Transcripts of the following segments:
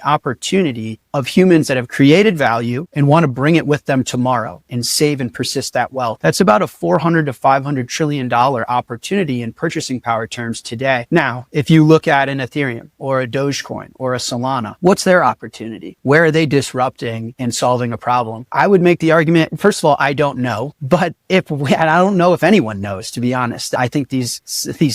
opportunity of humans that have created value and want to bring it with them tomorrow and save and persist that wealth. That's about a $400 to $500 trillion opportunity in purchasing power terms today. Now, if you look at an Ethereum or a Dogecoin or a Solana, what's their opportunity? Where are they disrupting and solving a problem? I would make the argument, first of all, I don't know, but and I don't know if anyone knows, to be honest. I think these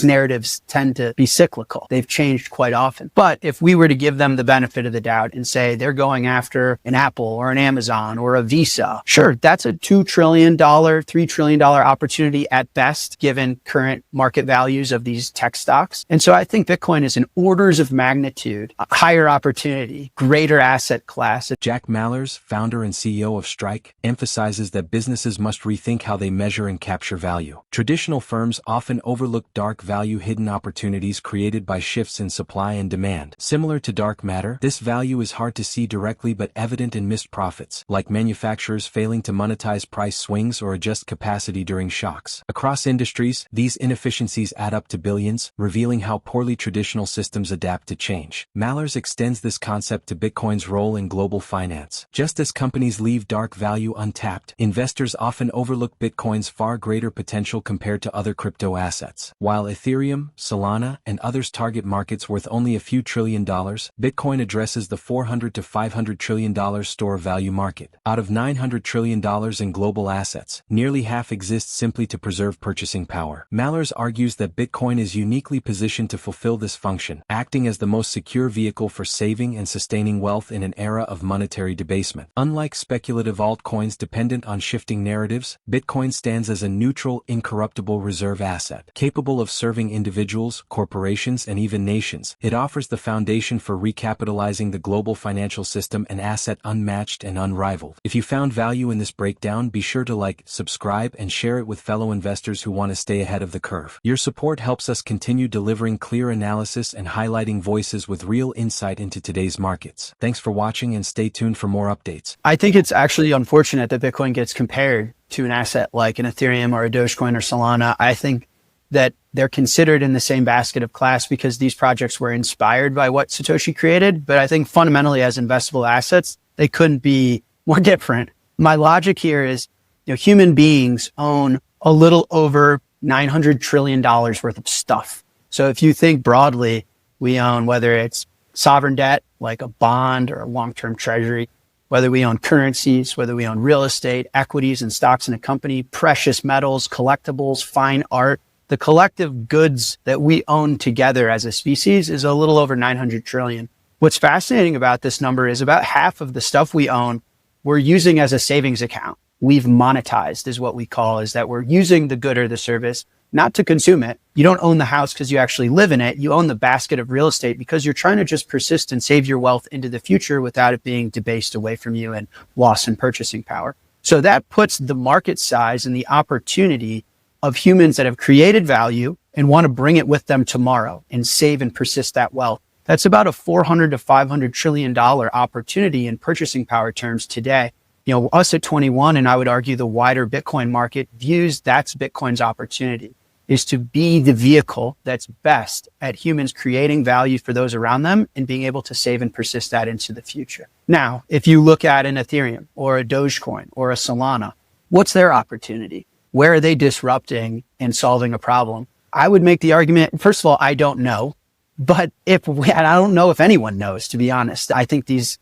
narratives tend to be cyclical. They've changed quite often. But if we were to give them the benefit of the doubt and say they're going after an Apple or an Amazon or a Visa, sure, that's a $2 trillion, $3 trillion opportunity at best, given current market values of these tech stocks. And so I think Bitcoin is an orders of magnitude, a higher opportunity, greater asset class. Jack Mallers, founder and CEO of Strike, emphasizes that businesses must rethink how they measure and capture value. Traditional firms often overlook dark value, hidden opportunities created by shifts in supply and demand. Similar to dark matter, this value is hard to see directly but evident in missed profits, like manufacturers failing to monetize price swings or adjust capacity during shocks. Across industries, these inefficiencies add up to billions, revealing how poorly traditional systems adapt to change. Mallers extends this concept to Bitcoin's role in global finance. Just as companies leave dark value untapped, investors often overlook Bitcoin's far greater potential compared to other crypto assets. While Ethereum, Solana, and others target markets worth only a few $1 trillion, Bitcoin addresses the $400 to $500 trillion store value market. Out of $900 trillion in global assets, nearly half exists simply to preserve purchasing power. Mallers argues that Bitcoin is uniquely positioned to fulfill this function, acting as the most secure vehicle for saving and sustaining wealth in an era of monetary debasement. Unlike speculative altcoins dependent on shifting narratives, Bitcoin stands as a neutral, incorruptible reserve asset, capable of serving individuals, corporations, and even nations. It offers the foundation for recapitalizing the global financial system, an asset unmatched and unrivaled. If you found value in this breakdown, be sure to like, subscribe, and share it with fellow investors who want to stay ahead of the curve. Your support helps us continue delivering clear analysis and highlighting voices with real insight into today's markets. Thanks for watching and stay tuned for more updates. I think it's actually unfortunate that Bitcoin gets compared to an asset like an Ethereum or a Dogecoin or Solana. I think that they're considered in the same basket of class because these projects were inspired by what Satoshi created. But I think fundamentally as investable assets, they couldn't be more different. My logic here is, human beings own a little over $900 trillion worth of stuff. So if you think broadly, we own, whether it's sovereign debt, like a bond or a long-term treasury, whether we own currencies, whether we own real estate, equities and stocks in a company, precious metals, collectibles, fine art, the collective goods that we own together as a species is a little over 900 trillion. What's fascinating about this number is about half of the stuff we own, we're using as a savings account. We've monetized is what we call, is that we're using the good or the service, not to consume it. You don't own the house because you actually live in it. You own the basket of real estate because you're trying to just persist and save your wealth into the future without it being debased away from you and lost in purchasing power. So that puts the market size and the opportunity of humans that have created value and want to bring it with them tomorrow and save and persist that wealth. That's about a $400 to $500 trillion opportunity in purchasing power terms today. Us at 21, and I would argue the wider Bitcoin market views that's Bitcoin's opportunity, is to be the vehicle that's best at humans creating value for those around them and being able to save and persist that into the future. Now, if you look at an Ethereum or a Dogecoin or a Solana, what's their opportunity? Where are they disrupting and solving a problem? I would make the argument, first of all, I don't know, but I don't know if anyone knows, to be honest. I think these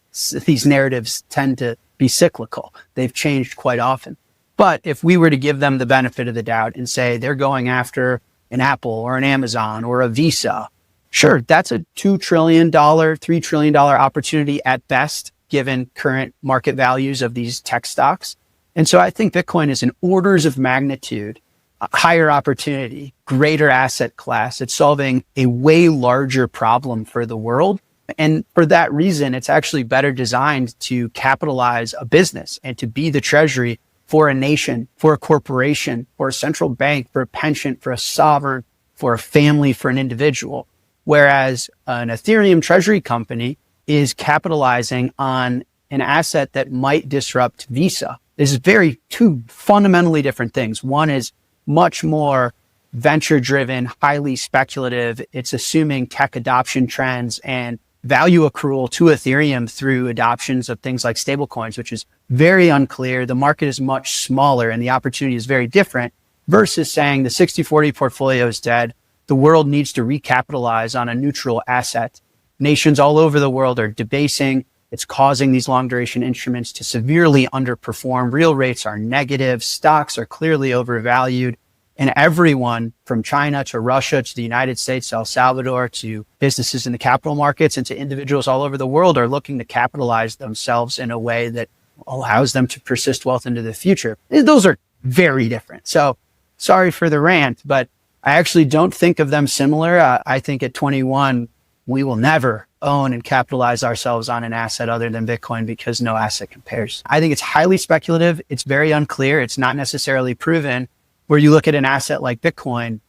narratives tend to be cyclical. They've changed quite often. But if we were to give them the benefit of the doubt and say they're going after an Apple or an Amazon or a Visa, sure, that's a $2 trillion, $3 trillion opportunity at best, given current market values of these tech stocks. And so I think Bitcoin is an orders of magnitude, a higher opportunity, greater asset class. It's solving a way larger problem for the world. And for that reason, it's actually better designed to capitalize a business and to be the treasury for a nation, for a corporation, for a central bank, for a pension, for a sovereign, for a family, for an individual. Whereas an Ethereum treasury company is capitalizing on an asset that might disrupt Visa. This is two fundamentally different things. One is much more venture driven, highly speculative. It's assuming tech adoption trends and value accrual to Ethereum through adoptions of things like stablecoins, which is very unclear. The market is much smaller and the opportunity is very different versus saying the 60-40 portfolio is dead. The world needs to recapitalize on a neutral asset. Nations all over the world are debasing. It's causing these long duration instruments to severely underperform. Real rates are negative. Stocks are clearly overvalued. And everyone from China to Russia to the United States to El Salvador to businesses in the capital markets and to individuals all over the world are looking to capitalize themselves in a way that allows them to persist wealth into the future. Those are very different. So sorry for the rant, but I actually don't think of them similar. I think at 21, we will never own and capitalize ourselves on an asset other than Bitcoin because no asset compares. I think it's highly speculative. It's very unclear. It's not necessarily proven. Where you look at an asset like Bitcoin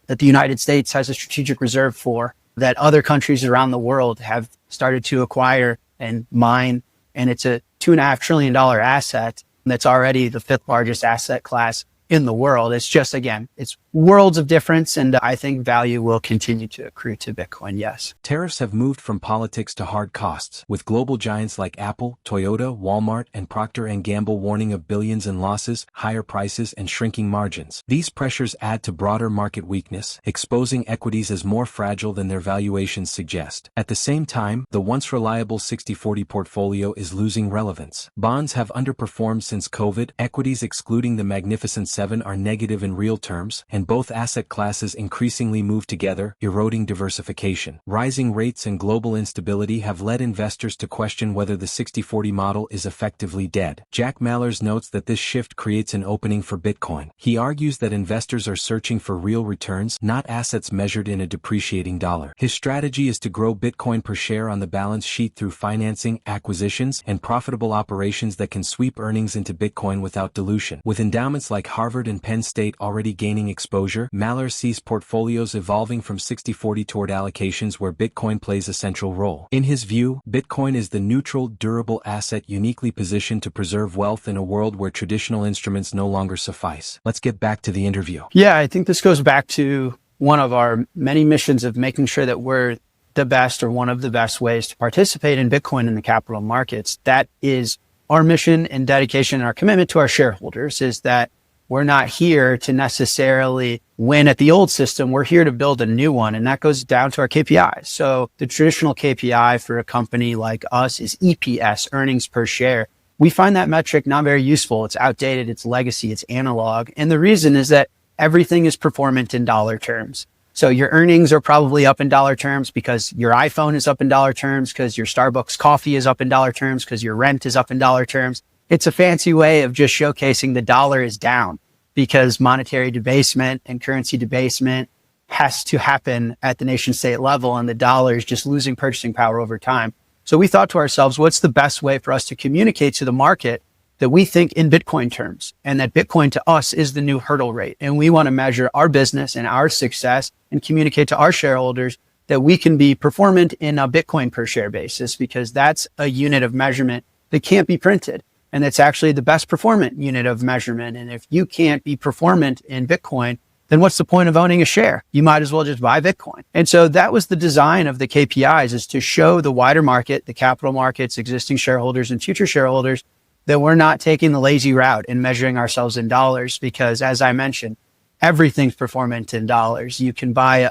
that the United States has a strategic reserve for, that other countries around the world have started to acquire and mine, and it's a $2.5 trillion asset that's already the 5th largest asset class in the world. It's just, again, it's worlds of difference, and I think value will continue to accrue to Bitcoin, yes. Tariffs have moved from politics to hard costs, with global giants like Apple, Toyota, Walmart, and Procter & Gamble warning of billions in losses, higher prices, and shrinking margins. These pressures add to broader market weakness, exposing equities as more fragile than their valuations suggest. At the same time, the once reliable 60-40 portfolio is losing relevance. Bonds have underperformed since COVID, equities excluding the Magnificent Seven are negative in real terms, and both asset classes increasingly move together, eroding diversification. Rising rates and global instability have led investors to question whether the 60-40 model is effectively dead. Jack Mallers notes that this shift creates an opening for Bitcoin. He argues that investors are searching for real returns, not assets measured in a depreciating dollar. His strategy is to grow Bitcoin per share on the balance sheet through financing, acquisitions, and profitable operations that can sweep earnings into Bitcoin without dilution. With endowments like Harvard and Penn State already gaining exposure, Mallers sees portfolios evolving from 60-40 toward allocations where Bitcoin plays a central role. In his view, Bitcoin is the neutral, durable asset uniquely positioned to preserve wealth in a world where traditional instruments no longer suffice. Let's get back to the interview. Yeah, I think this goes back to one of our many missions of making sure that we're the best or one of the best ways to participate in Bitcoin in the capital markets. That is our mission and dedication and our commitment to our shareholders, is that we're not here to necessarily win at the old system. We're here to build a new one. And that goes down to our KPIs. So the traditional KPI for a company like us is EPS, earnings per share. We find that metric not very useful. It's outdated. It's legacy. It's analog. And the reason is that everything is performant in dollar terms. So your earnings are probably up in dollar terms because your iPhone is up in dollar terms, because your Starbucks coffee is up in dollar terms, because your rent is up in dollar terms. It's a fancy way of just showcasing the dollar is down because monetary debasement and currency debasement has to happen at the nation state level, and the dollar is just losing purchasing power over time. So we thought to ourselves, what's the best way for us to communicate to the market that we think in Bitcoin terms, and that Bitcoin to us is the new hurdle rate. And we want to measure our business and our success and communicate to our shareholders that we can be performant in a Bitcoin per share basis, because that's a unit of measurement that can't be printed. And it's actually the best performant unit of measurement. And if you can't be performant in Bitcoin, then what's the point of owning a share? You might as well just buy Bitcoin. And so that was the design of the KPIs, is to show the wider market, the capital markets, existing shareholders and future shareholders, that we're not taking the lazy route and measuring ourselves in dollars, because as I mentioned, everything's performant in dollars. You can buy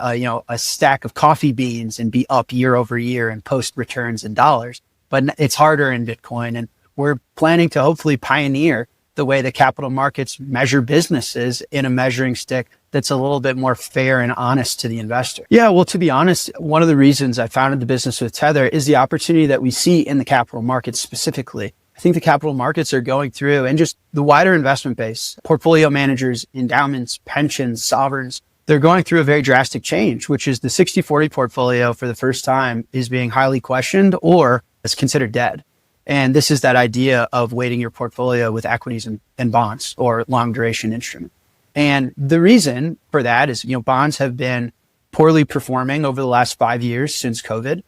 a stack of coffee beans and be up year over year and post returns in dollars, but it's harder in Bitcoin. And we're planning to hopefully pioneer the way the capital markets measure businesses in a measuring stick that's a little bit more fair and honest to the investor. Yeah, well, to be honest, one of the reasons I founded the business with Tether is the opportunity that we see in the capital markets specifically. I think the capital markets are going through, and just the wider investment base, portfolio managers, endowments, pensions, sovereigns, they're going through a very drastic change, which is the 60-40 portfolio for the first time is being highly questioned or is considered dead. And this is that idea of weighting your portfolio with equities and bonds or long duration instrument. And the reason for that is, bonds have been poorly performing over the last 5 years since COVID.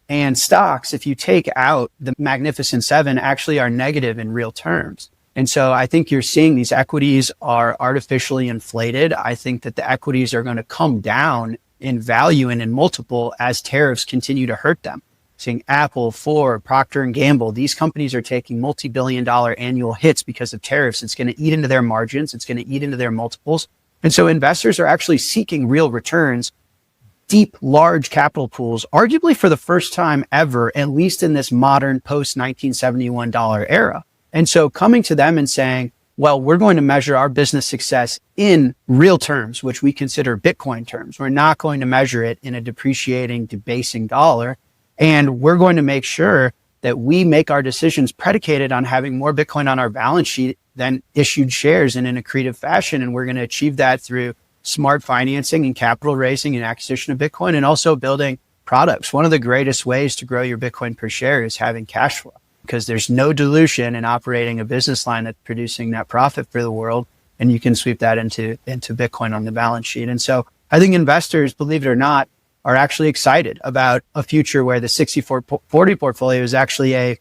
And stocks, if you take out the Magnificent Seven, actually are negative in real terms. And so I think you're seeing these equities are artificially inflated. I think that the equities are going to come down in value and in multiple as tariffs continue to hurt them. seeing Apple, Ford, Procter and Gamble. These companies are taking multi-billion-dollar annual hits because of tariffs. It's going to eat into their margins. It's going to eat into their multiples. And so investors are actually seeking real returns, deep, large capital pools, arguably for the first time ever, at least in this modern post-1971 era. And so coming to them and saying, well, we're going to measure our business success in real terms, which we consider Bitcoin terms. We're not going to measure it in a depreciating, debasing dollar. And we're going to make sure that we make our decisions predicated on having more Bitcoin on our balance sheet than issued shares in an accretive fashion. And we're going to achieve that through smart financing and capital raising and acquisition of Bitcoin, and also building products. One of the greatest ways to grow your Bitcoin per share is having cash flow, because there's no dilution in operating a business line that's producing net profit for the world. And you can sweep that into Bitcoin on the balance sheet. And so I think investors, believe it or not, are actually excited about a future where the 60-40 portfolio is actually a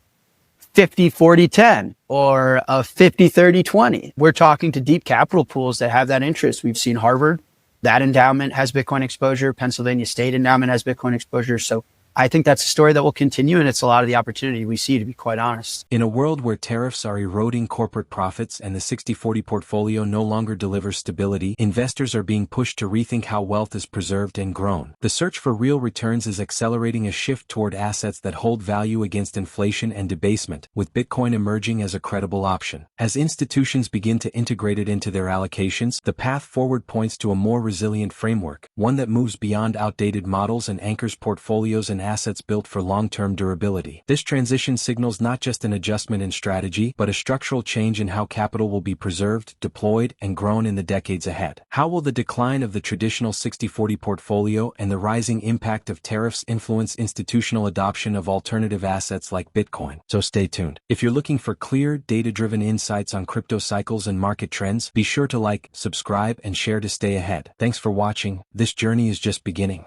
50-40-10 or a 50-30-20. We're talking to deep capital pools that have that interest. We've seen Harvard, that endowment has Bitcoin exposure. Pennsylvania State endowment has Bitcoin exposure. So I think that's a story that will continue, and it's a lot of the opportunity we see, to be quite honest. In a world where tariffs are eroding corporate profits and the 60-40 portfolio no longer delivers stability, investors are being pushed to rethink how wealth is preserved and grown. The search for real returns is accelerating a shift toward assets that hold value against inflation and debasement, with Bitcoin emerging as a credible option. As institutions begin to integrate it into their allocations, the path forward points to a more resilient framework, one that moves beyond outdated models and anchors portfolios and assets built for long-term durability. This transition signals not just an adjustment in strategy, but a structural change in how capital will be preserved, deployed, and grown in the decades ahead. How will the decline of the traditional 60-40 portfolio and the rising impact of tariffs influence institutional adoption of alternative assets like Bitcoin? So stay tuned. If you're looking for clear, data-driven insights on crypto cycles and market trends, be sure to like, subscribe, and share to stay ahead. Thanks for watching. This journey is just beginning.